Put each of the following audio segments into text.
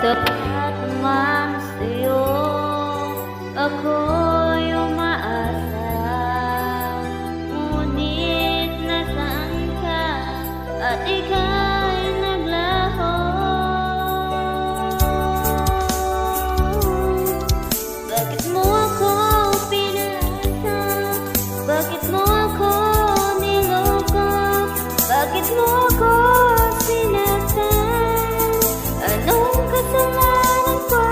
Tapat naman sa'yo ako'y umaasa, ngunit nasaan ka at ika'y naglaho? Bakit mo ako pinasa? Bakit mo ako niloko? Bakit mo ako sinaktan? Anong kasalanan ko?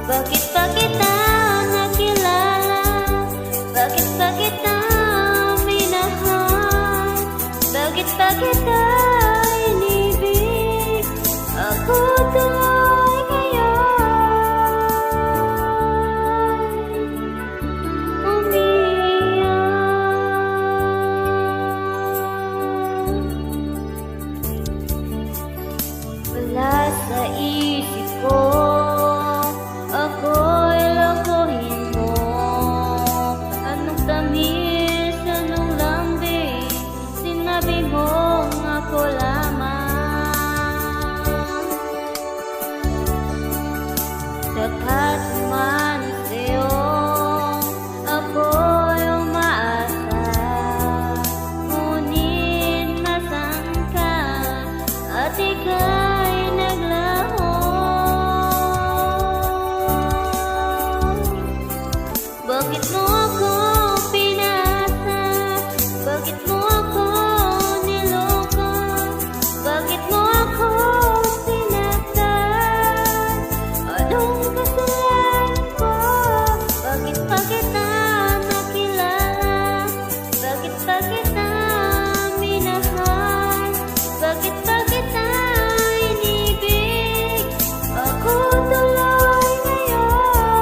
Bakit pa kita nakilala? Bakit pa kita minahal? Bakit pa kita inibig? Ako tuloy ngayon umiyak. Wala sa isip ko ako'y lokohin mo. Anong tamis, anong lambing, sinabi mong ako lamang. Tapat man sa'yo ako'y umaasa, ngunit nasaan ka at ika'y naglaho? Bakit mo ako pinasa? Bakit mo ako niloko? Bakit mo ako sinaktan? Anong kasalanan ko? Bakit pa kita nakilala? Bakit pa kita minahal? Bakit pa kita inibig? Ako tuloy ngayon umiyak.